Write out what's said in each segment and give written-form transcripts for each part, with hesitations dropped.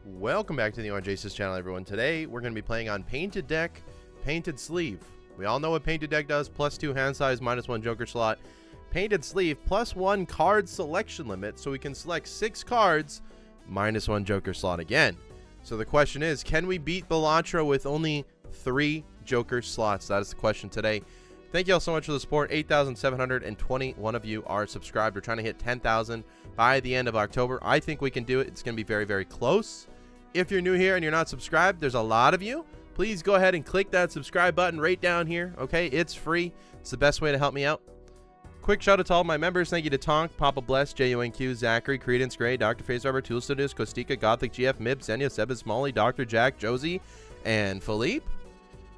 Welcome back to the RJ's channel, everyone. Today we're going to be playing on Painted Deck, Painted Sleeve. We all know what Painted Deck does: +2 hand size, -1 joker slot. Painted Sleeve, +1 card selection limit, so we can select 6 cards, -1 joker slot again. So the question is, can we beat Balatro with only 3 joker slots? That is the question today. Thank you all so much for the support. 8,721 of you are subscribed. We're trying to hit 10,000 by the end of October. I think we can do it. It's going to be very, very close. If you're new here and you're not subscribed, there's a lot of you. Please go ahead and click that subscribe button right down here. Okay, it's free. It's the best way to help me out. Quick shout out to all my members. Thank you to Tonk, Papa Bless, JUNQ, Zachary, Credence Gray, Dr. Phase Rubber, Tool Studios, Kostika, Gothic, GF, Mib, Zenya, Sebas, Molly, Dr. Jack, Josie, and Philippe.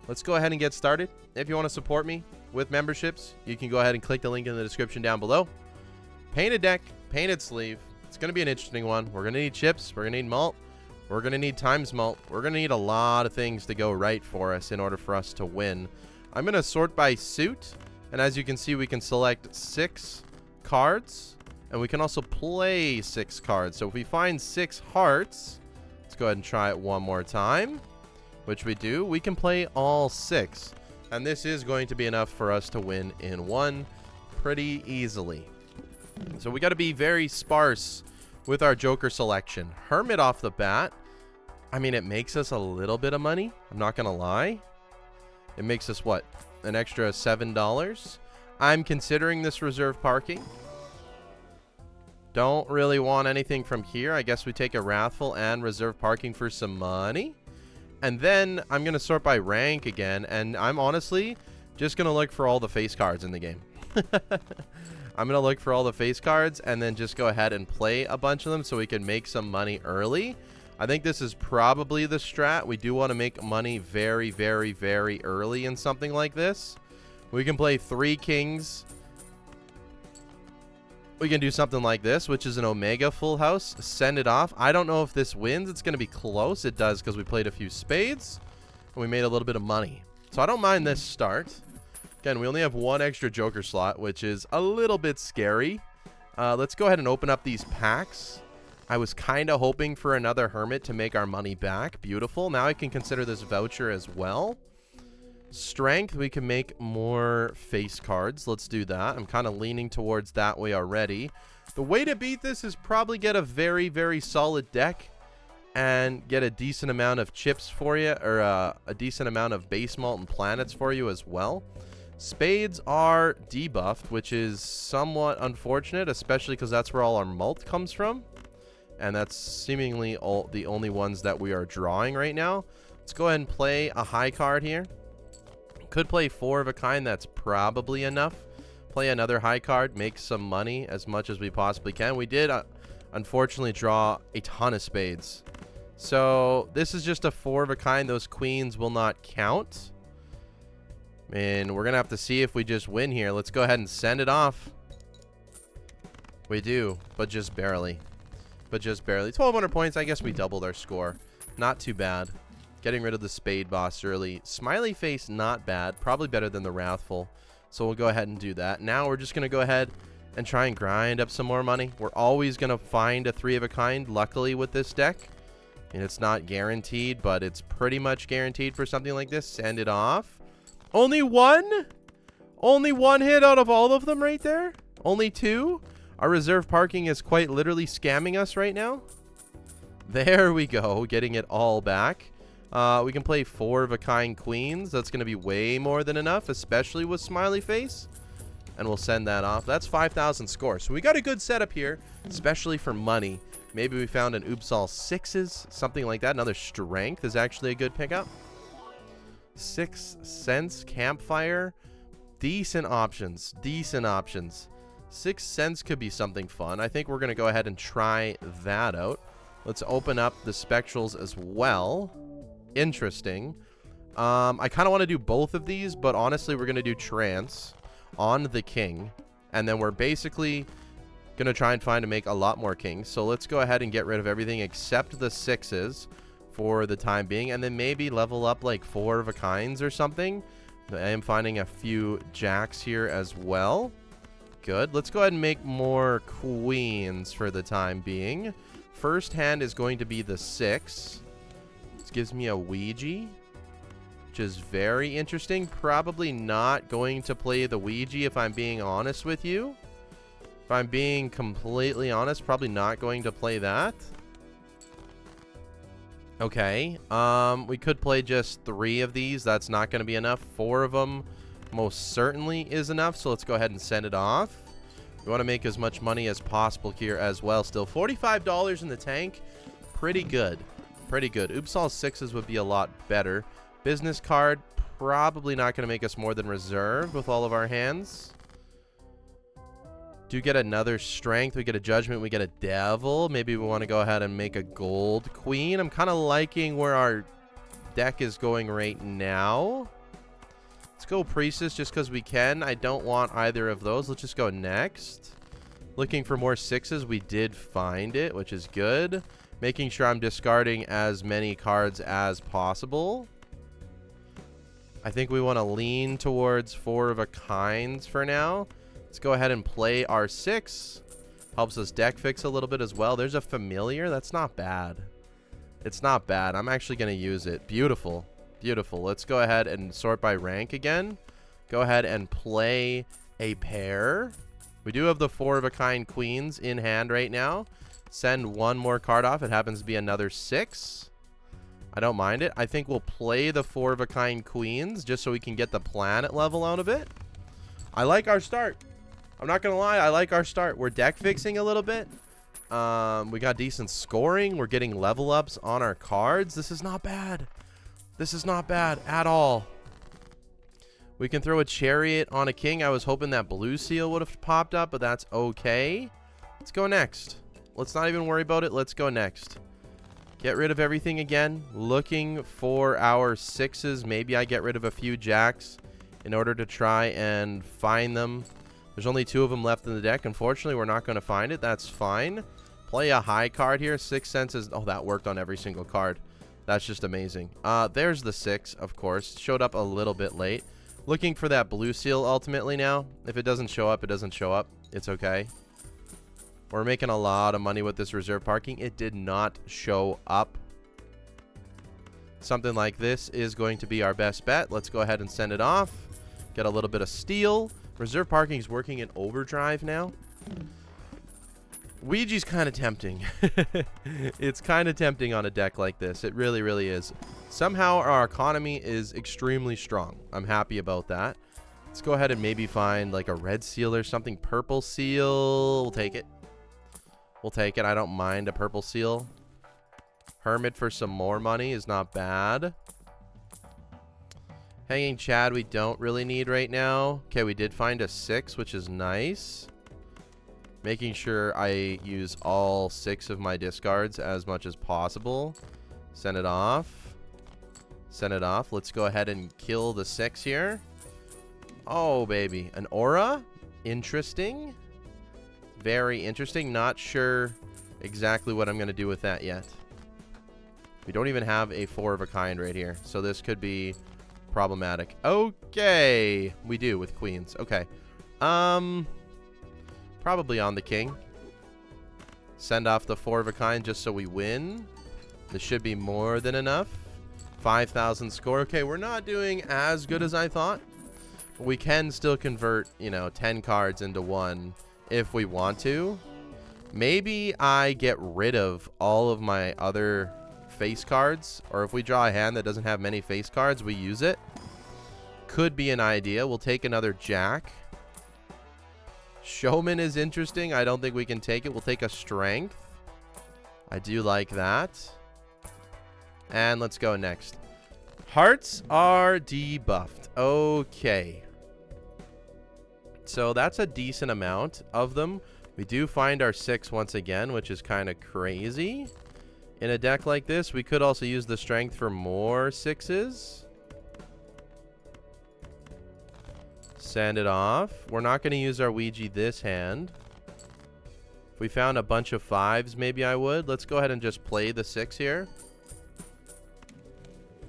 Let's go ahead and get started. If you want to support me with memberships, you can go ahead and click the link in the description down below. Painted Deck, Painted Sleeve. It's going to be an interesting one. We're going to need chips. We're going to need malt. We're going to need times malt. We're going to need a lot of things to go right for us in order for us to win. I'm going to sort by suit. And as you can see, we can select 6 cards. And we can also play 6 cards. So if we find 6 hearts, let's go ahead and try it one more time, which we do. We can play all 6. And this is going to be enough for us to win in one pretty easily. So we got to be very sparse with our joker selection. Hermit off the bat, I mean, it makes us a little bit of money. I'm not going to lie. It makes us, what, an extra $7? I'm considering this reserve parking. Don't really want anything from here. I guess we take a Wrathful and reserve parking for some money. And then I'm going to sort by rank again. And I'm honestly just going to look for all the face cards in the game. I'm going to look for all the face cards and then just go ahead and play a bunch of them so we can make some money early. I think this is probably the strat. We do want to make money very, very, very early in something like this. We can play 3 kings. We can do something like this, which is an Omega full house. Send it off. I don't know if this wins. It's going to be close. It does, because we played a few spades and we made a little bit of money. So I don't mind this start. Again, we only have 1 extra joker slot, which is a little bit scary. Let's go ahead and open up these packs. I was kind of hoping for another hermit to make our money back. Beautiful. Now I can consider this voucher as well. Strength, we can make more face cards. Let's do that. I'm kind of leaning towards that way already. The way to beat this is probably get a very, very solid deck and get a decent amount of chips for you, or a decent amount of base malt and planets for you as well. Spades are debuffed, which is somewhat unfortunate, especially because that's where all our malt comes from. And that's seemingly the only ones that we are drawing right now. Let's go ahead and play a high card here. Could play 4 of a kind. That's probably enough. Play another high card. Make some money as much as we possibly can. We did, unfortunately, draw a ton of spades. So this is just a 4 of a kind. Those queens will not count. And we're going to have to see if we just win here. Let's go ahead and send it off. We do, but just barely. But just barely. 1,200 points. I guess we doubled our score. Not too bad. Getting rid of the spade boss early. Smiley face, not bad. Probably better than the Wrathful. So we'll go ahead and do that. Now we're just going to go ahead and try and grind up some more money. We're always going to find a 3 of a kind, luckily, with this deck. And it's not guaranteed, but it's pretty much guaranteed for something like this. Send it off. Only 1? Only 1 hit out of all of them right there? Only 2? Our reserve parking is quite literally scamming us right now. There we go. Getting it all back. We can play 4 of a kind queens. That's going to be way more than enough, especially with smiley face. And we'll send that off. That's 5,000 score. So we got a good setup here, especially for money. Maybe we found an oops all 6s, something like that. Another strength is actually a good pickup. 6 cents, campfire. Decent options. Decent options. 6 cents could be something fun. I think we're going to go ahead and try that out. Let's open up the spectrals as well. Interesting. I kind of want to do both of these, but honestly, we're going to do trance on the king. And then we're basically going to try and find to make a lot more kings. So let's go ahead and get rid of everything except the 6s for the time being. And then maybe level up like 4 of a kinds or something. I am finding a few jacks here as well. Good. Let's go ahead and make more queens for the time being. First hand is going to be the 6. This gives me a Ouija, which is very interesting. Probably not going to play the Ouija if I'm being honest with you. If I'm being completely honest, probably not going to play that. Okay. We could play just 3 of these. That's not going to be enough. 4 of them most certainly is enough. So let's go ahead and send it off. We want to make as much money as possible here as well. Still $45 in the tank. Pretty good. Pretty good. Oops, all 6s would be a lot better. Business card, probably not going to make us more than reserve with all of our hands. Do get another strength. We get a judgment. We get a devil. Maybe we want to go ahead and make a gold queen. I'm kind of liking where our deck is going right now. Let's go priestess just because we can. I don't want either of those. Let's just go next. Looking for more 6s. We did find it, which is good. Making sure I'm discarding as many cards as possible. I think we want to lean towards 4 of a kinds for now. Let's go ahead and play our 6. Helps us deck fix a little bit as well. There's a familiar. That's not bad. It's not bad. I'm actually going to use it. Beautiful. Beautiful. Let's go ahead and sort by rank again. Go ahead and play a pair. We do have the 4 of a kind queens in hand right now. Send 1 more card off. It happens to be another 6. I don't mind it. I think we'll play the 4 of a kind queens just so we can get the planet level out of it. I like our start. I'm not going to lie. I like our start. We're deck fixing a little bit. We got decent scoring. We're getting level ups on our cards. This is not bad. This is not bad at all. We can throw a chariot on a king. I was hoping that blue seal would have popped up, but that's okay. Let's go next. Let's not even worry about it. Let's go next. Get rid of everything again. Looking for our 6s. Maybe I get rid of a few jacks in order to try and find them. There's only 2 of them left in the deck. Unfortunately, we're not going to find it. That's fine. Play a high card here. 6 senses. Oh, that worked on every single card. That's just amazing. There's the 6, of course. Showed up a little bit late. Looking for that blue seal ultimately now. If it doesn't show up, it doesn't show up. It's okay. We're making a lot of money with this reserve parking. It did not show up. Something like this is going to be our best bet. Let's go ahead and send it off. Get a little bit of steel. Reserve parking is working in overdrive now. Ouija's kind of tempting. It's kind of tempting on a deck like this. It really, really is. Somehow our economy is extremely strong. I'm happy about that. Let's go ahead and maybe find like a red seal or something. Purple seal. We'll take it. We'll take it. I don't mind a purple seal. Hermit for some more money is not bad. Hanging Chad we don't really need right now. Okay, we did find a 6, which is nice. Making sure I use all 6 of my discards as much as possible. Send it off. Send it off. Let's go ahead and kill the 6 here. Oh, baby. An aura? Interesting. Very interesting. Not sure exactly what I'm going to do with that yet. We don't even have a 4 of a kind right here. So this could be problematic. Okay. We do with queens. Okay. Probably on the king. Send off the 4 of a kind just so we win. This should be more than enough. 5,000 score. Okay, we're not doing as good as I thought. But we can still convert, you know, 10 cards into 1 if we want to. Maybe I get rid of all of my other face cards. Or if we draw a hand that doesn't have many face cards, we use it. Could be an idea. We'll take another jack. Showman is interesting. I don't think we can take it. We'll take a strength. I do like that. And let's go next. Hearts are debuffed. Okay. So that's a decent amount of them. We do find our 6 once again, which is kind of crazy. In a deck like this, we could also use the strength for more 6s. Send it off. We're not going to use our Ouija this hand. If we found a bunch of 5s, maybe I would. Let's go ahead and just play the 6 here.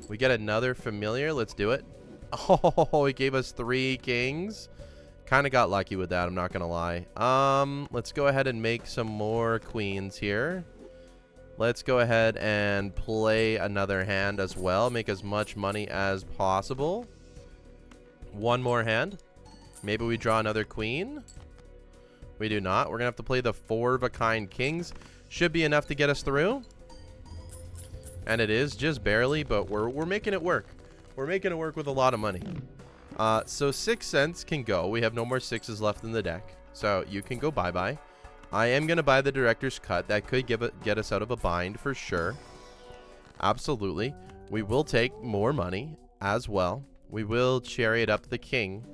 We get another familiar. Let's do it. Oh, he gave us 3 kings. Kind of got lucky with that, I'm not going to lie. Let's go ahead and make some more queens here. Let's go ahead and play another hand as well. Make as much money as possible. One more hand. Maybe we draw another queen. We do not. We're going to have to play the 4-of-a-kind kings. Should be enough to get us through. And it is, just barely, but we're making it work. We're making it work with a lot of money. So 6 cents can go. We have no more 6s left in the deck. So you can go bye-bye. I am going to buy the director's cut. That could get us out of a bind for sure. Absolutely. We will take more money as well. We will chariot up the king.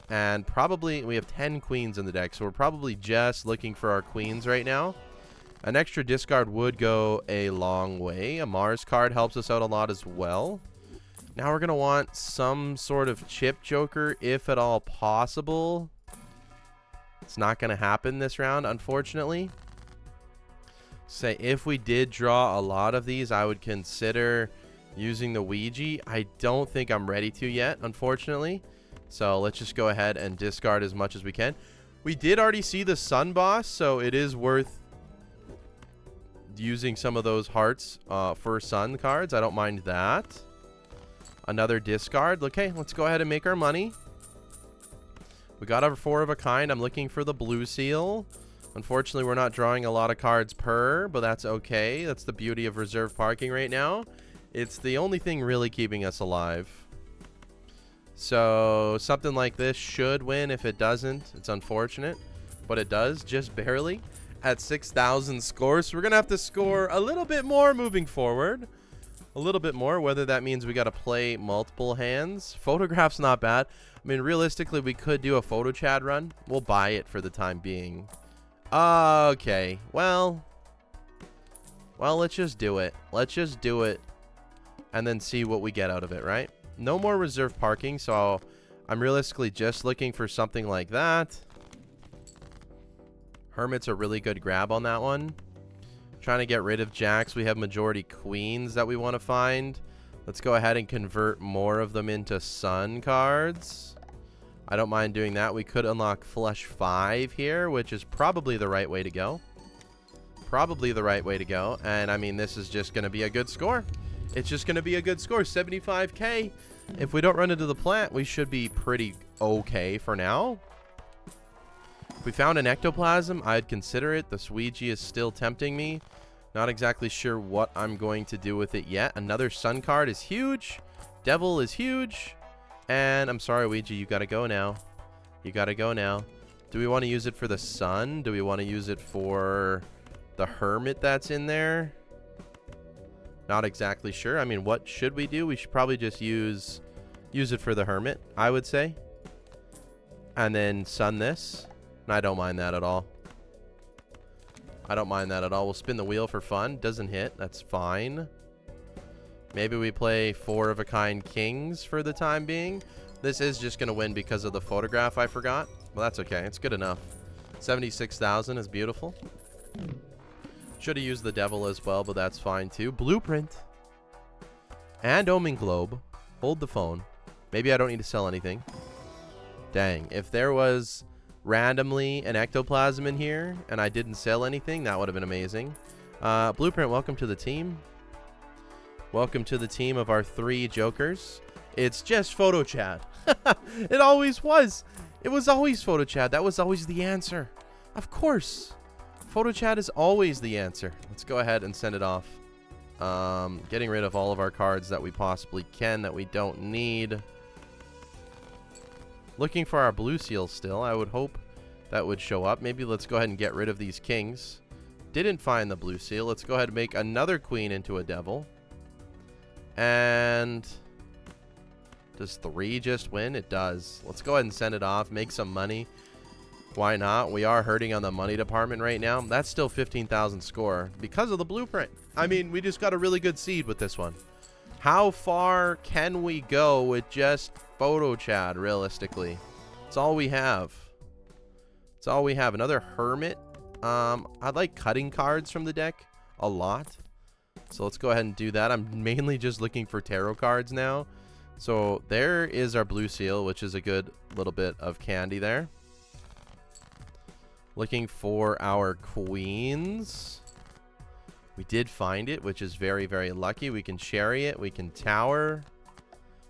And probably we have 10 queens in the deck. So we're probably just looking for our queens right now. An extra discard would go a long way. A Mars card helps us out a lot as well. Now we're going to want some sort of chip joker if at all possible. It's not going to happen this round, unfortunately. Say if we did draw a lot of these, I would consider using the Ouija. I don't think I'm ready to yet, unfortunately. So let's just go ahead and discard as much as we can. We did already see the Sun Boss, so it is worth using some of those hearts for Sun cards. I don't mind that. Another discard. Okay, let's go ahead and make our money. We got our 4-of-a-kind. I'm looking for the blue seal. Unfortunately, we're not drawing a lot of cards per, but that's okay. That's the beauty of reserve parking right now. It's the only thing really keeping us alive. So something like this should win. If it doesn't, it's unfortunate, but it does, just barely. At 6,000 scores, so we're gonna have to score a little bit more moving forward. A little bit more, whether that means we got to play multiple hands. Photograph's not bad. I mean, realistically, we could do a photo chat run. We'll buy it for the time being. Okay, well, let's just do it. Let's just do it and then see what we get out of it, right? No more reserve parking, so I'm realistically just looking for something like that. Hermit's a really good grab on that one. Trying to get rid of jacks. We have majority queens that we want to find. Let's go ahead and convert more of them into sun cards. I don't mind doing that. We could unlock flush 5 here, which is probably the right way to go. Probably the right way to go. And I mean, this is just going to be a good score. It's just going to be a good score. 75k. If we don't run into the plant, we should be pretty okay for now. If we found an ectoplasm, I'd consider it. The Ouija is still tempting me. Not exactly sure what I'm going to do with it yet. Another sun card is huge. Devil is huge. And I'm sorry, Ouija, you got to go now. You got to go now. Do we want to use it for the sun? Do we want to use it for the hermit that's in there? Not exactly sure. I mean, what should we do? We should probably just use it for the hermit, I would say. And then sun this. And I don't mind that at all. I don't mind that at all. We'll spin the wheel for fun. Doesn't hit. That's fine. Maybe we play 4-of-a-kind kings for the time being. This is just going to win because of the photograph I forgot. Well, that's okay. It's good enough. 76,000 is beautiful. Should have used the devil as well, but that's fine too. Blueprint. And Omen Globe. Hold the phone. Maybe I don't need to sell anything. Dang. If there was randomly an ectoplasm in here and I didn't sell anything, that would have been amazing. Blueprint, welcome to the team. Welcome to the team of our 3 jokers. It's just photo chat. It always was. It was always photo chat. That was always the answer. Of course. Photo chat is always the answer. Let's go ahead and send it off. Getting rid of all of our cards that we possibly can that we don't need. Looking for our blue seal still. I would hope that would show up. Maybe let's go ahead and get rid of these kings. Didn't find the blue seal. Let's go ahead and make another queen into a devil. And does 3 just win? It does. Let's go ahead and send it off. Make some money. Why not? We are hurting on the money department right now. That's still 15,000 score because of the blueprint. I mean, we just got a really good seed with this one. How far can we go with just photo chat, realistically? It's all we have. It's all we have. Another hermit. I like cutting cards from the deck a lot. So let's go ahead and do that. I'm mainly just looking for tarot cards now. So there is our blue seal, which is a good little bit of candy there. Looking for our queens. We did find it, which is very, very lucky. We can chariot. We can tower.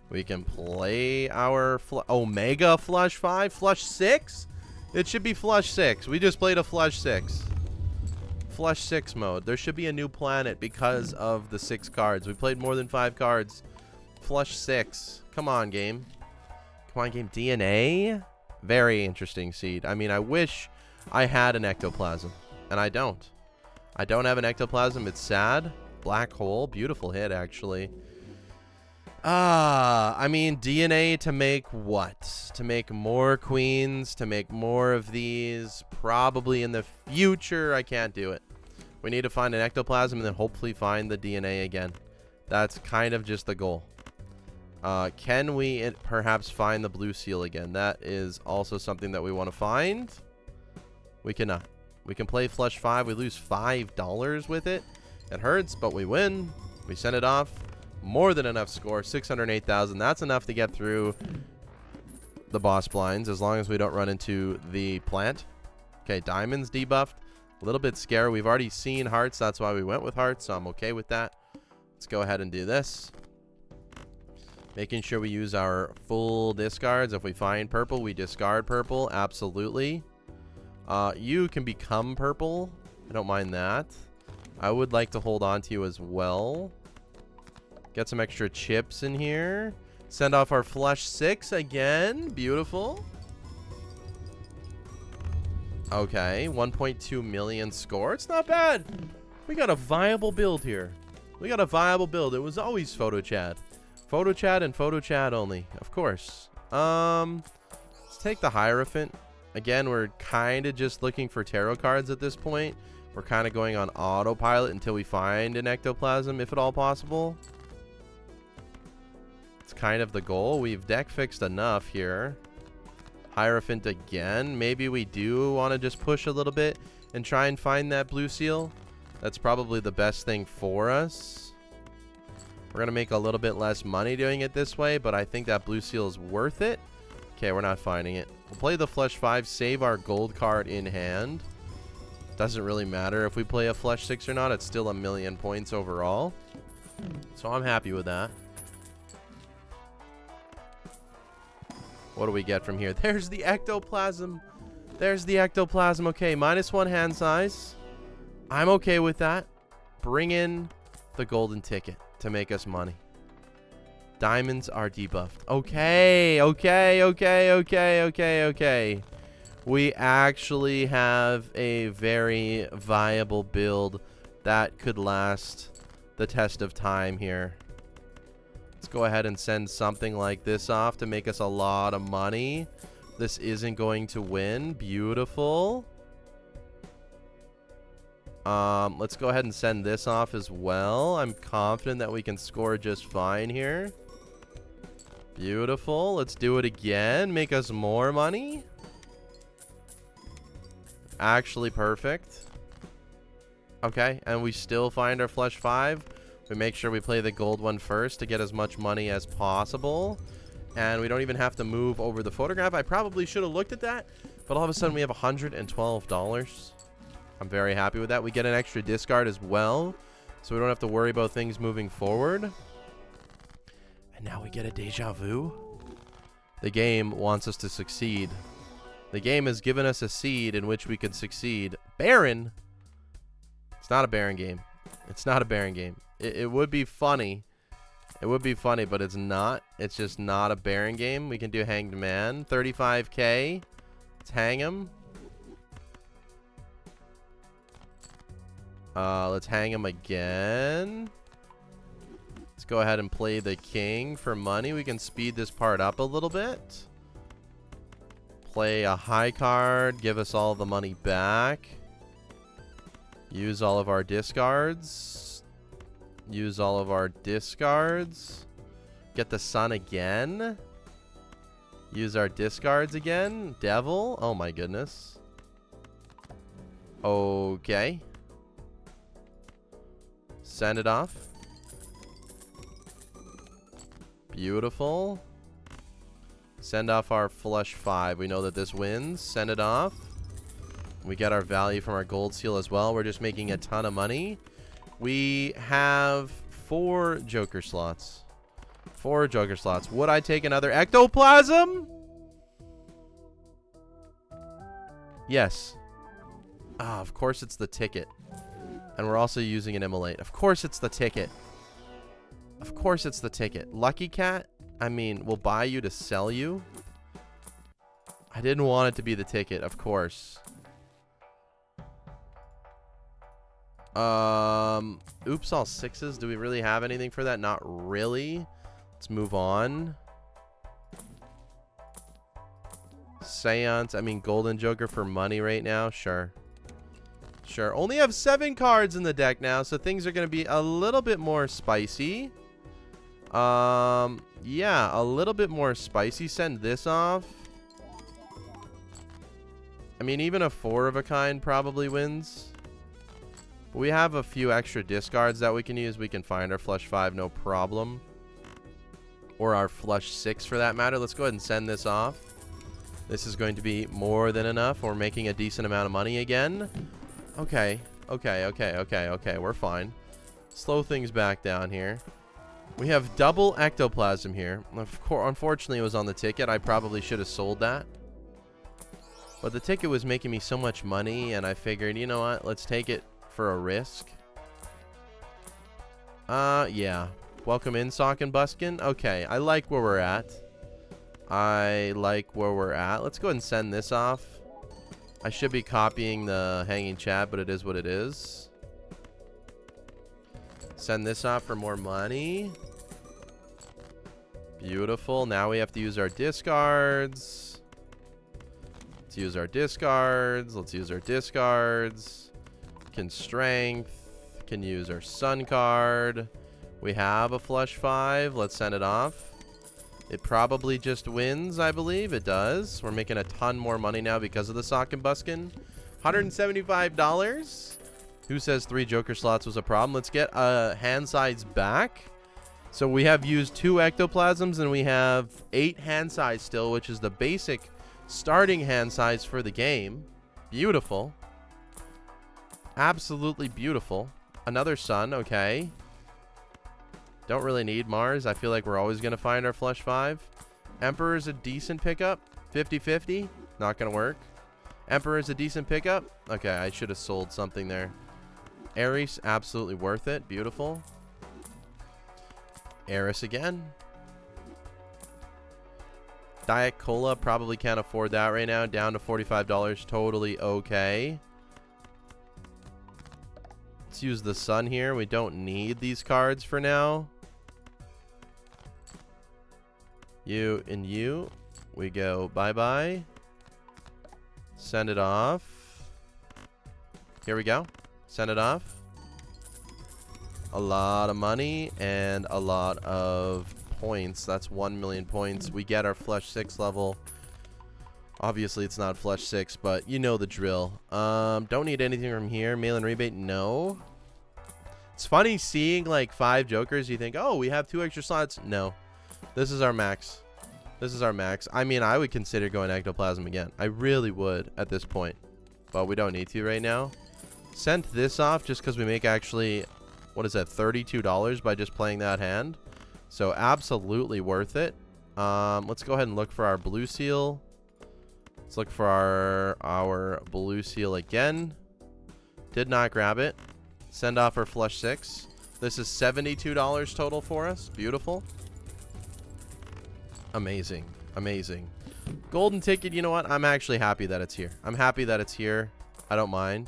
We can play our Omega flush 5. Flush 6? It should be flush 6. We just played a flush 6. Flush 6 mode. There should be a new planet because of the 6 cards. We played more than 5 cards. Flush 6. Come on, game. Come on, game. DNA? Very interesting seed. I mean, I wish I had an ectoplasm, and I don't. I don't have an ectoplasm. It's sad. Black hole. Beautiful hit, actually. I mean, DNA to make what? To make more queens, to make more of these. Probably in the future, I can't do it. We need to find an ectoplasm and then hopefully find the DNA again. That's kind of just the goal. Can we perhaps find the blue seal again? That is also something that we want to find. We cannot. We can play flush 5. We lose $5 with it. It hurts, but we win. We send it off. More than enough score. 608,000. That's enough to get through the boss blinds as long as we don't run into the plant. Okay, diamonds debuffed. A little bit scary. We've already seen hearts. That's why we went with hearts, so I'm okay with that. Let's go ahead and do this. Making sure we use our full discards. If we find purple, we discard purple. Absolutely. You can become purple. I don't mind that. I would like to hold on to you as well. Get some extra chips in here. Send off our flush 6 again. Beautiful. Okay, 1.2 million score. It's not bad. We got a viable build here. We got a viable build. It was always photo chat. Photo chat and photo chat only, of course. Let's take the Hierophant. Again, we're kind of just looking for tarot cards at this point. We're kind of going on autopilot until we find an ectoplasm, if at all possible. It's kind of the goal. We've deck fixed enough here. Hierophant again. Maybe we do want to just push a little bit and try and find that blue seal. That's probably the best thing for us. We're going to make a little bit less money doing it this way, but I think that blue seal is worth it. Okay, we're not finding it. We'll play the flush 5, save our gold card in hand. Doesn't really matter if we play a flush 6 or not. It's still 1,000,000 points overall. So I'm happy with that. What do we get from here? There's the ectoplasm. There's the ectoplasm. Okay, -1 hand size. I'm okay with that. Bring in the golden ticket to make us money. Diamonds are debuffed. Okay, okay. We actually have a very viable build that could last the test of time here. Let's go ahead and send something like this off to make us a lot of money. This isn't going to win. Beautiful. Let's go ahead and send this off as well. I'm confident that we can score just fine here. Beautiful. Let's do it again. Make us more money. Actually perfect. Okay, and we still find our flush 5. We make sure we play the gold one first to get as much money as possible. And we don't even have to move over the photograph. I probably should have looked at that, but all of a sudden we have $112. I'm very happy with that. We get an extra discard as well, so we don't have to worry about things moving forward. And now we get a deja vu. The game wants us to succeed. The game has given us a seed in which we can succeed. Baron? It's not a Baron game. It's not a Baron game. It would be funny. It would be funny, but it's not. It's just not a Baron game. We can do Hanged Man. 35k. Let's hang him. Let's hang him again. Let's go ahead and play the king for money. We can speed this part up a little bit. Play a high card. Give us all the money back. Use all of our discards. Use all of our discards. Get the sun again. Use our discards again. Devil. Oh my goodness. Okay. Send it off. Beautiful. Send off our flush 5. We know that this wins. Send it off. We get our value from our gold seal as well. We're just making a ton of money. We have 4 Joker slots. 4 Joker slots. Would I take another ectoplasm? Yes. Ah, of course it's the ticket. And we're also using an immolate. Of course it's the ticket. Of course it's the ticket. Lucky Cat? I mean, we'll buy you to sell you. I didn't want it to be the ticket, of course. Oops, all 6s. Do we really have anything for that? Not really. Let's move on. Seance. I mean, Golden Joker for money right now. Sure. Sure. Only have 7 cards in the deck now, so things are going to be a little bit more spicy. Yeah, a little bit more spicy. Send this off. I mean, even a 4 of a kind probably wins. We have a few extra discards that we can use. We can find our flush 5, no problem. Or our flush 6 for that matter. Let's go ahead and send this off. This is going to be more than enough. We're making a decent amount of money again. Okay. Okay. We're fine. Slow things back down here. We have double ectoplasm here. Unfortunately, it was on the ticket. I probably should have sold that. But the ticket was making me so much money, and I figured, you know what? Let's take it for a risk. Yeah. Welcome in, Sock and Buskin. Okay, I like where we're at. Let's go ahead and send this off. I should be copying the hanging chat, but it is what it is. Send this off for more money. Beautiful. Now we have to use our discards. Let's use our discards. Can strength. Can use our sun card. We have a flush 5. Let's send it off. It probably just wins, I believe. It does. We're making a ton more money now because of the Sock and Buskin. $175. Who says 3 Joker slots was a problem? Let's get hand size back. So we have used 2 ectoplasms and we have 8 hand size still, which is the basic starting hand size for the game. Beautiful. Absolutely beautiful. Another sun. Okay. Don't really need Mars. I feel like we're always going to find our flush 5. Emperor's a decent pickup. 50-50. Not going to work. Emperor's a decent pickup. Okay, I should have sold something there. Ares, absolutely worth it. Beautiful. Eris again. Diet Cola, probably can't afford that right now. Down to $45. Totally okay. Let's use the sun here. We don't need these cards for now. You and you. We go bye-bye. Send it off. Here we go. Send it off. A lot of money and a lot of points. That's 1 million points. We get our flush 6 level. Obviously, it's not flush 6, but you know the drill. Don't need anything from here. Mail-in rebate, no. It's funny seeing like 5 jokers. You think, oh, we have 2 extra slots. No. This is our max. This is our max. I mean, I would consider going ectoplasm again. I really would at this point. But we don't need to right now. Sent this off just because we make actually, what is that, $32 by just playing that hand. So absolutely worth it. Let's go ahead and look for our blue seal. Let's look for our blue seal again. Did not grab it. Send off our flush 6. This is $72 total for us. Beautiful. Amazing. Amazing. Golden ticket, you know what? I'm actually happy that it's here. I'm happy that it's here. I don't mind.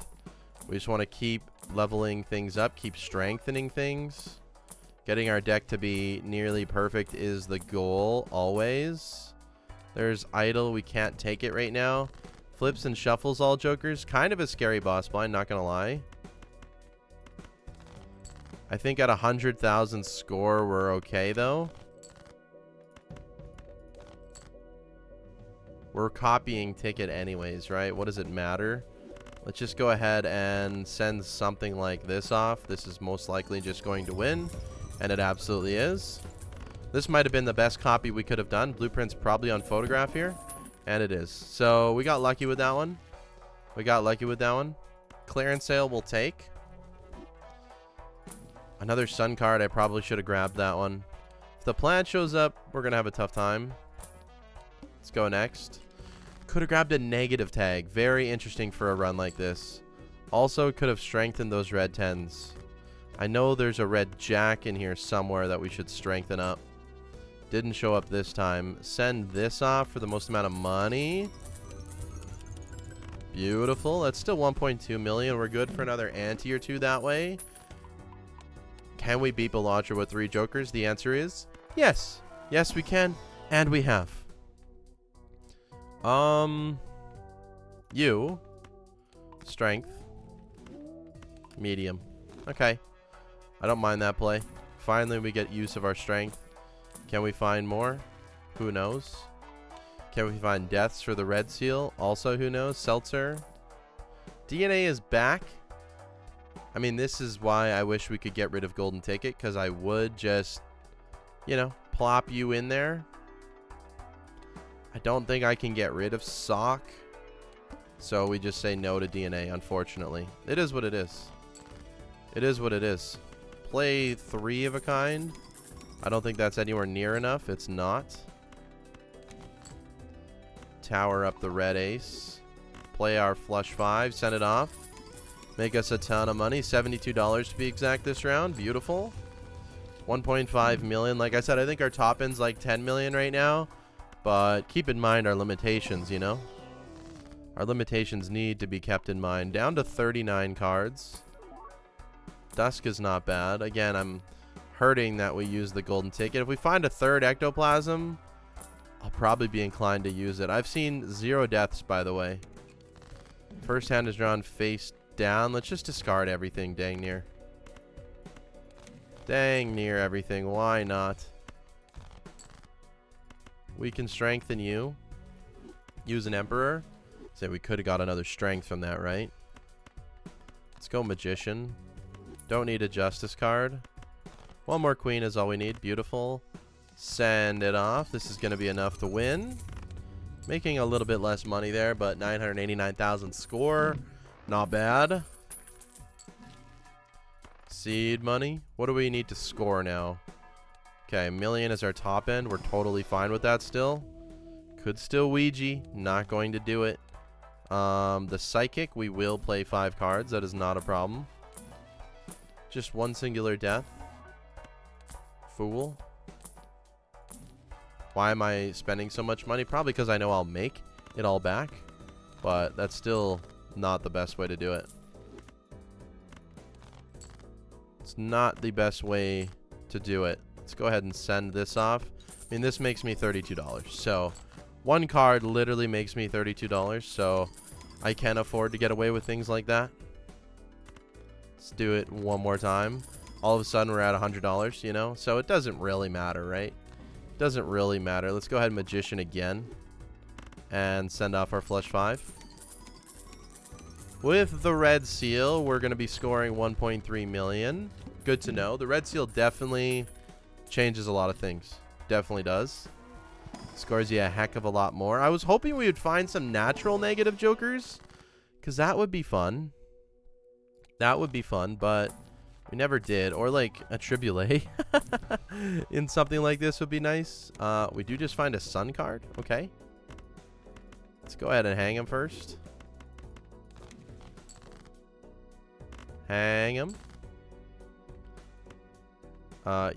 We just want to keep leveling things up, keep strengthening things. Getting our deck to be nearly perfect is the goal, always. There's idle. We can't take it right now. Flips and shuffles all jokers. Kind of a scary boss blind, not going to lie. I think at 100,000 score, we're okay, though. We're copying ticket anyways, right? What does it matter? Let's just go ahead and send something like this off. This is most likely just going to win. And it absolutely is. This might have been the best copy we could have done. Blueprint's probably on photograph here. And it is. So we got lucky with that one. We got lucky with that one. Clearance sale we'll take. Another sun card. I probably should have grabbed that one. If the plant shows up, we're going to have a tough time. Let's go next. Could have grabbed a negative tag. Very interesting for a run like this. Also, could have strengthened those red 10s. I know there's a red jack in here somewhere that we should strengthen up. Didn't show up this time. Send this off for the most amount of money. Beautiful. That's still 1.2 million. We're good for another ante or two that way. Can we beat Balatro with 3 jokers? The answer is yes. Yes, we can. And we have. You. Strength. Medium. Okay. I don't mind that play. Finally, we get use of our strength. Can we find more? Who knows? Can we find deaths for the red seal? Also, who knows? Seltzer. DNA is back. I mean, this is why I wish we could get rid of Golden Ticket, because I would just, you know, plop you in there. I don't think I can get rid of Sock. So we just say no to DNA, unfortunately. It is what it is. It is what it is. Play 3 of a kind. I don't think that's anywhere near enough. It's not. Tower up the red ace. Play our flush 5. Send it off. Make us a ton of money. $72 to be exact this round. Beautiful. 1.5 million. Like I said, I think our top end's like 10 million right now. But keep in mind our limitations, you know? Our limitations need to be kept in mind. Down to 39 cards. Dusk is not bad. Again, I'm hurting that we use the golden ticket. If we find a third ectoplasm, I'll probably be inclined to use it. I've seen 0 deaths, by the way. First hand is drawn face down. Let's just discard everything, dang near. Dang near everything. Why not? We can strengthen you. Use an emperor. Say we could have got another strength from that, right? Let's go magician. Don't need a justice card. One more queen is all we need. Beautiful. Send it off. This is going to be enough to win. Making a little bit less money there, but 989,000 score. Not bad. Seed money. What do we need to score now? Okay, 1 million is our top end. We're totally fine with that still. Could still Ouija. Not going to do it. The psychic, we will play 5 cards. That is not a problem. Just one singular death. Fool. Why am I spending so much money? Probably because I know I'll make it all back. But that's still not the best way to do it. It's not the best way to do it. Let's go ahead and send this off. I mean, this makes me $32. So, one card literally makes me $32. So, I can afford to get away with things like that. Let's do it one more time. All of a sudden, we're at $100, you know? So, it doesn't really matter, right? It doesn't really matter. Let's go ahead and magician again. And send off our flush 5. With the red seal, we're going to be scoring 1.3 million. Good to know. The red seal definitely changes a lot of things. Definitely does. Scores you a heck of a lot more. I was hoping we would find some natural negative jokers, because that would be fun. That would be fun, but we never did. Or like a tribule in something like this would be nice. We do just find a sun card. Okay. Let's go ahead and hang him first. Hang him.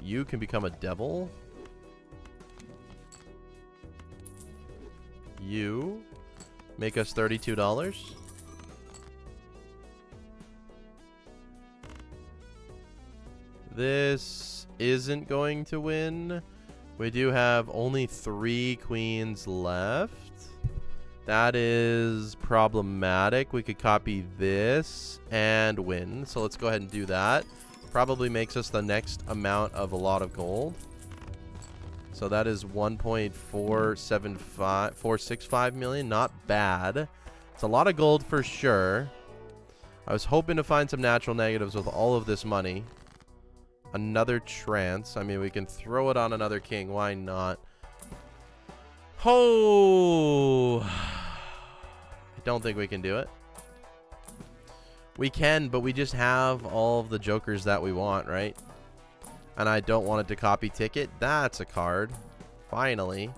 You can become a devil. You make us $32. This isn't going to win. We do have only 3 queens left. That is problematic. We could copy this and win. So let's go ahead and do that. Probably makes us the next amount of a lot of gold. So that is 1.465 million. Not bad. It's a lot of gold for sure. I was hoping to find some natural negatives with all of this money. Another trance. I mean, we can throw it on another king. Why not? Oh, I don't think we can do it. We can, but we just have all of the jokers that we want, right? And I don't want it to copy ticket. That's a card. Finally.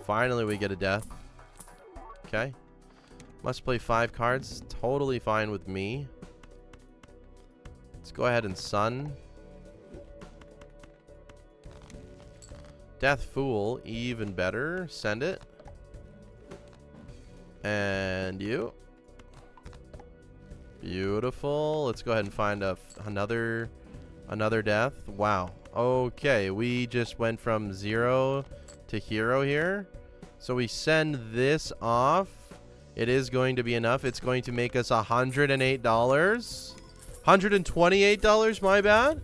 Finally we get a death. Okay. Must play 5 cards. Totally fine with me. Let's go ahead and Sun. Death Fool. Even better. Send it. And you. Beautiful. Let's go ahead and find another death. Wow. Okay, we just went from 0 to hero here. So we send this off. It is going to be enough. It's going to make us $108. $128, my bad.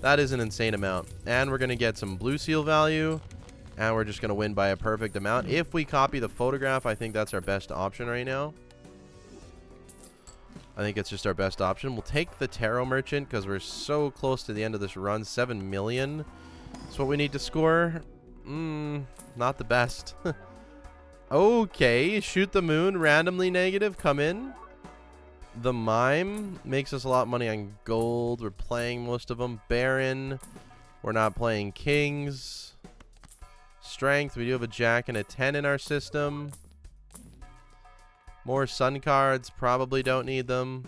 That is an insane amount. And we're going to get some blue seal value. And we're just going to win by a perfect amount. If we copy the photograph, I think that's our best option right now. I think it's just our best option. We'll take the Tarot Merchant because we're so close to the end of this run. 7 million. That's what we need to score. Not the best. Okay, Shoot the Moon. Randomly negative. Come in. The Mime makes us a lot of money on gold. We're playing most of them. Baron. We're not playing Kings. Strength. We do have a Jack and a 10 in our system. More Sun cards. Probably don't need them.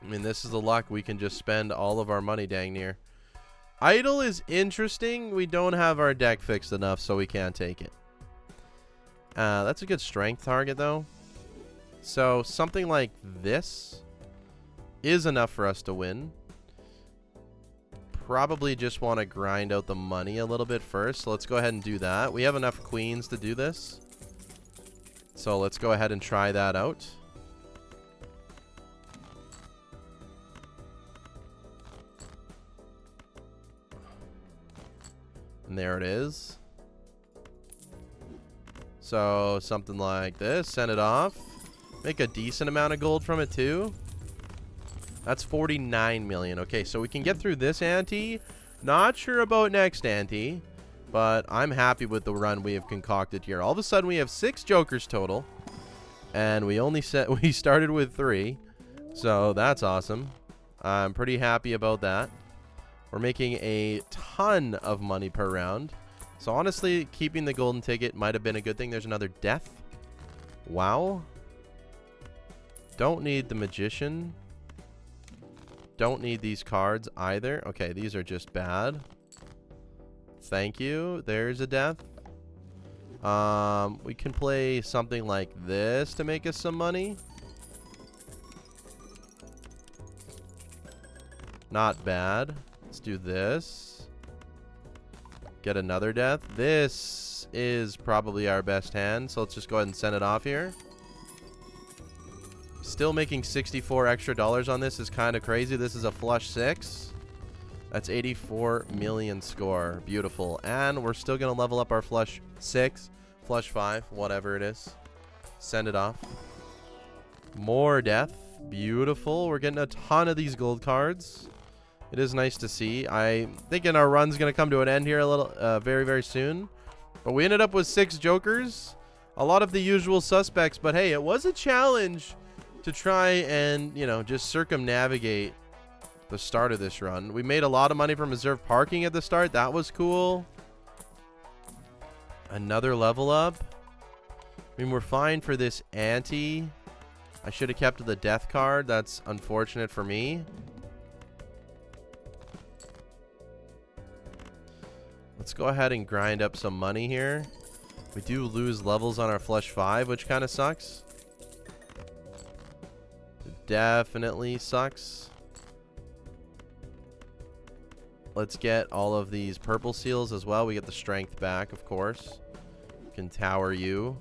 I mean, this is the luck. We can just spend all of our money dang near. Idol is interesting. We don't have our deck fixed enough, so we can't take it. That's a good strength target, though. So something like this is enough for us to win. Probably just want to grind out the money a little bit first. So let's go ahead and do that. We have enough queens to do this. So let's go ahead and try that out. And there it is. So something like this. Send it off. Make a decent amount of gold from it too. That's 49 million. Okay, so we can get through this ante. Not sure about next ante, but I'm happy with the run we have concocted here. All of a sudden, we have 6 jokers total, and we started with 3, so that's awesome. I'm pretty happy about that. We're making a ton of money per round, so honestly, keeping the golden ticket might have been a good thing. There's another death. Wow. Don't need the magician. Don't need these cards either. Okay, these are just bad. Thank you. There's a death. We can play something like this to make us some money. Not bad. Let's do this. Get another death. This is probably our best hand, so let's just go ahead and send it off here. Still making $64 extra on this is kind of crazy. This is a flush 6. That's 84 million score. Beautiful. And we're still going to level up our flush 6, flush 5, whatever it is. Send it off. More death. Beautiful. We're getting a ton of these gold cards. It is nice to see. I'm thinking our run's going to come to an end here a little, very, very soon. But we ended up with 6 jokers. A lot of the usual suspects. But hey, it was a challenge to try and, you know, just circumnavigate the start of this run. We made a lot of money from reserve parking at the start. That was cool. Another level up. I mean, we're fine for this ante. I should have kept the death card. That's unfortunate for me. Let's go ahead and grind up some money here. We do lose levels on our flush 5, which kind of sucks. Definitely sucks. Let's get all of these purple seals as well. We get the strength back, of course. Can tower you.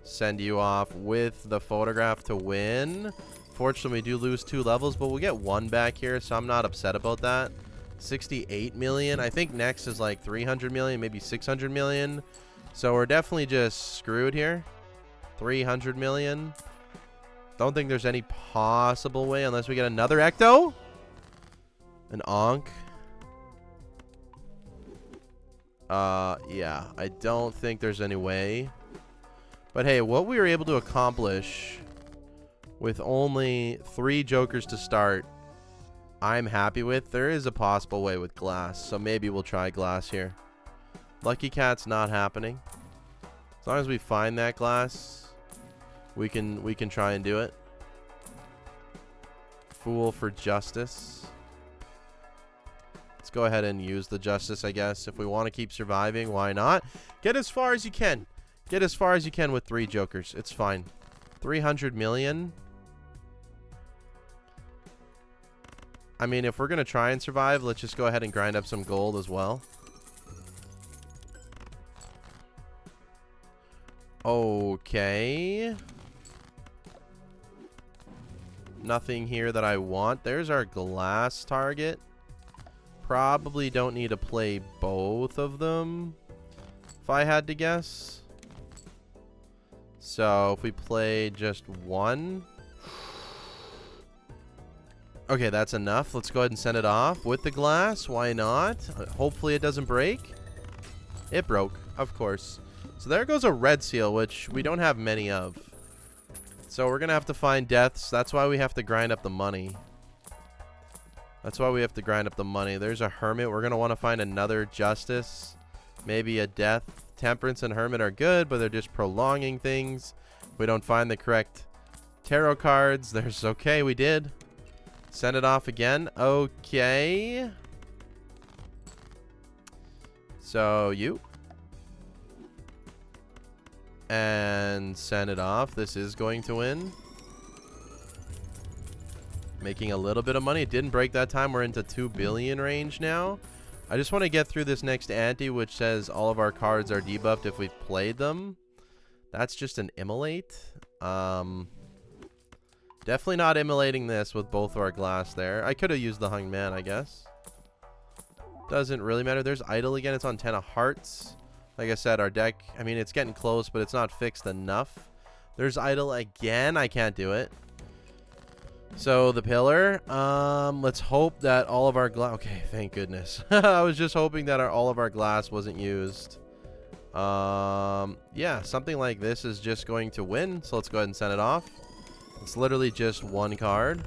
Send you off with the photograph to win. Fortunately, we do lose 2 levels, but we'll get 1 back here, so I'm not upset about that. 68 million. I think next is like 300 million, maybe 600 million. So we're definitely just screwed here. 300 million. Don't think there's any possible way unless we get another Ecto. An Ankh. Yeah, I don't think there's any way. But hey, what we were able to accomplish with only 3 jokers to start, I'm happy with. There is a possible way with glass, so maybe we'll try glass here. Lucky Cat's not happening. As long as we find that glass, we can try and do it. Fool for justice. Let's go ahead and use the justice, I guess. If we want to keep surviving, why not? Get as far as you can. Get as far as you can with 3 jokers. It's fine. 300 million. I mean, if we're going to try and survive, let's just go ahead and grind up some gold as well. Okay. Nothing here that I want. There's our glass target. Probably don't need to play both of them, if I had to guess. So if we play just one. Okay, that's enough. Let's go ahead and send it off with the glass. Why not? Hopefully it doesn't break. It broke, of course. So there goes a red seal, which we don't have many of. So we're going to have to find deaths. That's why we have to grind up the money. That's why we have to grind up the money. There's a hermit. We're going to want to find another justice. Maybe a death. Temperance and hermit are good, but they're just prolonging things. If we don't find the correct tarot cards, there's okay, we did. Send it off again. Okay. So you. And send it off. This is going to win. Making a little bit of money. It didn't break that time. We're into 2 billion range now. I just want to get through this next ante, which says all of our cards are debuffed if we've played them. That's just an immolate. Definitely not immolating this with both of our glass there. I could have used the hung man, I guess. Doesn't really matter. There's idle again. It's on 10 of hearts. Like I said, our deck, I mean, it's getting close, but it's not fixed enough. There's idle again. I can't do it. So the pillar, let's hope that all of our glass, okay, thank goodness. I was just hoping that all of our glass wasn't used. Yeah, something like this is just going to win. So let's go ahead and send it off. It's literally just one card.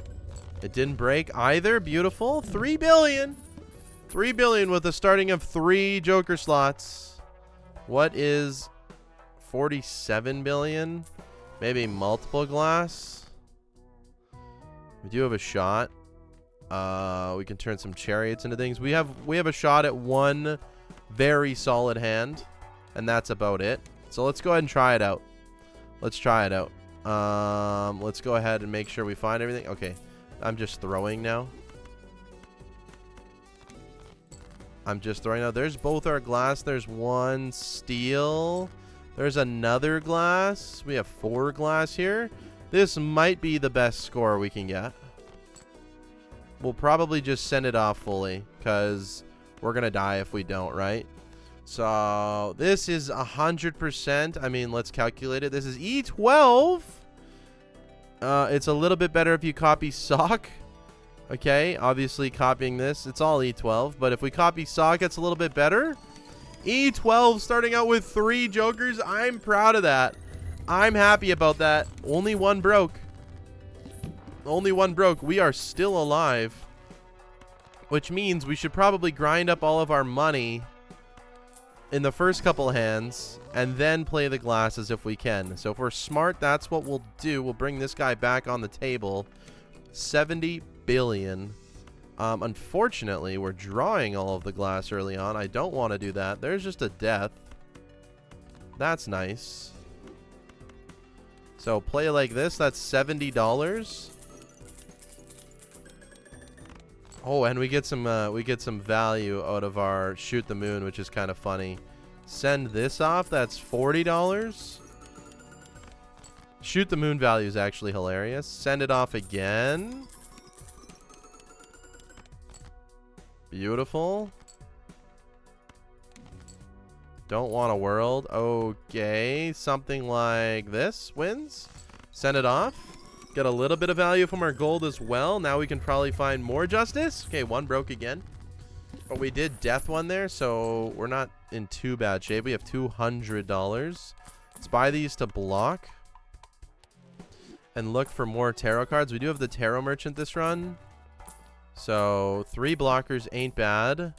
It didn't break either. Beautiful. 3 billion. 3 billion with a starting of 3 joker slots. What is 47 billion? Maybe multiple glass. We do have a shot. We can turn some chariots into things. We have a shot at one very solid hand, and that's about it. So let's go ahead and try it out. Let's try it out. Let's go ahead and make sure we find everything. Okay, I'm just throwing now. I'm just throwing out. There's both our glass. There's one steel. There's another glass. We have 4 glass here. This might be the best score we can get. We'll probably just send it off fully because we're going to die if we don't, right? So this is 100%. I mean, let's calculate it. This is E12. It's a little bit better if you copy sock. Okay, obviously copying this, it's all E12. But if we copy sock, it's a little bit better. E12 starting out with 3 jokers. I'm proud of that. I'm happy about that. Only one broke. Only one broke. We are still alive. Which means we should probably grind up all of our money in the first couple hands and then play the glasses if we can. So if we're smart, that's what we'll do. We'll bring this guy back on the table. 70 billion. Unfortunately, we're drawing all of the glass early on. I don't want to do that. There's just a death. That's nice. So play like this. That's $70. Oh, and we get some value out of our shoot the moon, which is kind of funny. Send this off. That's $40. Shoot the moon value is actually hilarious. Send it off again. Beautiful. Don't want a world. Okay. Something like this wins. Send it off. Get a little bit of value from our gold as well. Now we can probably find more justice. Okay, one broke again. But we did death one there, so we're not in too bad shape. We have $200. Let's buy these to block. and look for more tarot cards. We do have the tarot merchant this run. So 3 blockers ain't bad.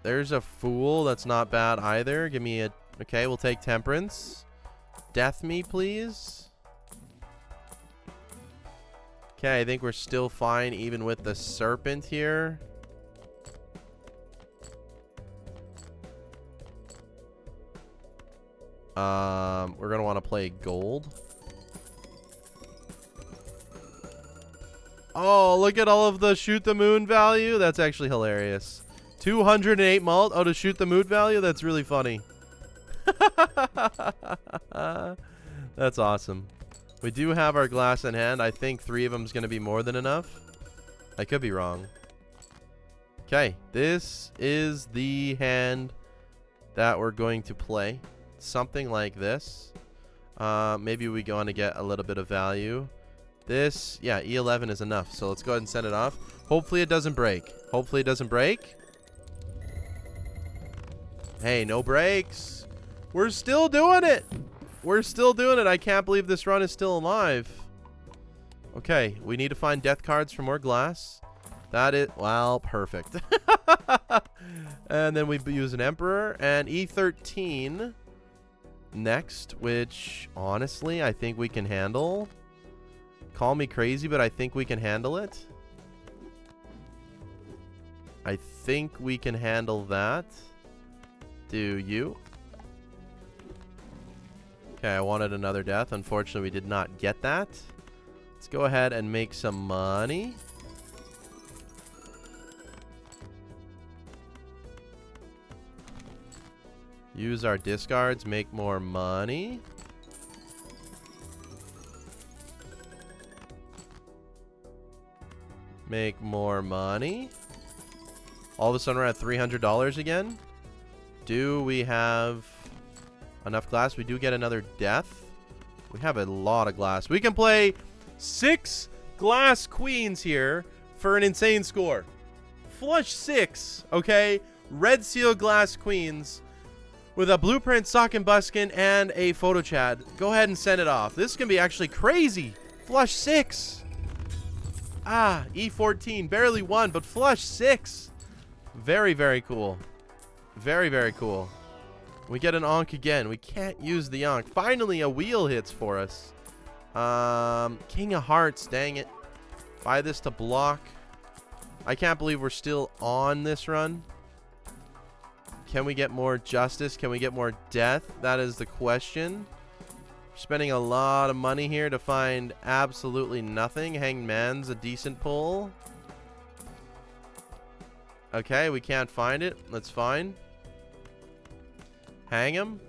There's a fool. That's not bad either. Give me a... Okay, we'll take temperance. Death me, please. Okay, I think we're still fine even with the serpent here. We're going to want to play gold. Oh, look at all of the shoot the moon value. That's actually hilarious. 208 malt. Oh, to shoot the moon value? That's really funny. That's awesome. We do have our glass in hand. I think 3 of them is going to be more than enough. I could be wrong. Okay, this is the hand that we're going to play. Something like this. Maybe we go on to get a little bit of value. This, yeah, E11 is enough. So let's go ahead and send it off. Hopefully it doesn't break. Hopefully it doesn't break. Hey, no breaks. We're still doing it. We're still doing it. I can't believe this run is still alive. Okay, we need to find death cards for more glass. That is, well, perfect. And then we use an Emperor and E13 next, which honestly I think we can handle. Call me crazy, but I think we can handle it. I think we can handle that. Do you? Okay, I wanted another death. Unfortunately, we did not get that. Let's go ahead and make some money. Use our discards, make more money. Make more money. All of a sudden we're at $300 again. Do we have enough glass? We do get another death. We have a lot of glass. We can play 6 glass queens here for an insane score. Flush 6, okay? Red seal glass queens with a blueprint sock and buskin and a photo chat. Go ahead and send it off. This can be actually crazy. Flush 6. Ah, E14. Barely won, but flush 6. Very, very cool. Very, very cool. We get an Ankh again. We can't use the Ankh. Finally, a wheel hits for us. King of Hearts. Dang it. Buy this to block. I can't believe we're still on this run. Can we get more justice? Can we get more death? That is the question. We're spending a lot of money here to find absolutely nothing. Hanged Man's a decent pull. Okay, we can't find it. That's fine. Hang him.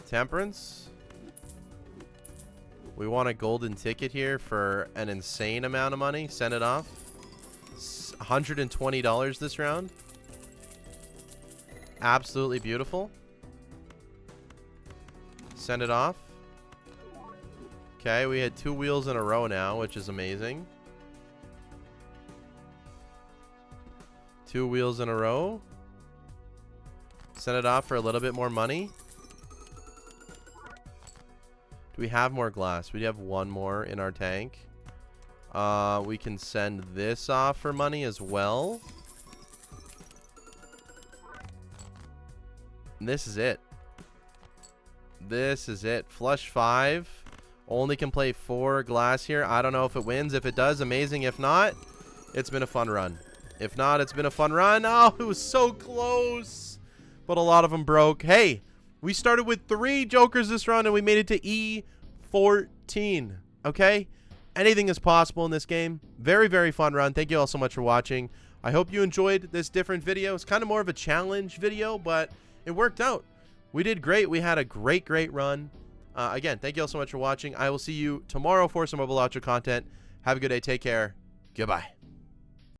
Temperance. We want a golden ticket here for an insane amount of money. Send it off. $120 this round. Absolutely beautiful. Send it off. Okay, we had 2 wheels in a row now, which is amazing. 2 wheels in a row. Send it off for a little bit more money. Do we have more glass? We have 1 more in our tank. We can send this off for money as well. And this is it. This is it. Flush 5. Only can play 4 glass here. I don't know if it wins. If it does, amazing. If not, it's been a fun run. If not, it's been a fun run. Oh, it was so close. But a lot of them broke. Hey, we started with 3 jokers this run and we made it to E14. Okay? Anything is possible in this game. Very, very fun run. Thank you all so much for watching. I hope you enjoyed this different video. It's kind of more of a challenge video, but it worked out. We did great. We had a great, great run. Again, thank you all so much for watching. I will see you tomorrow for some more Balatro content. Have a good day. Take care. Goodbye.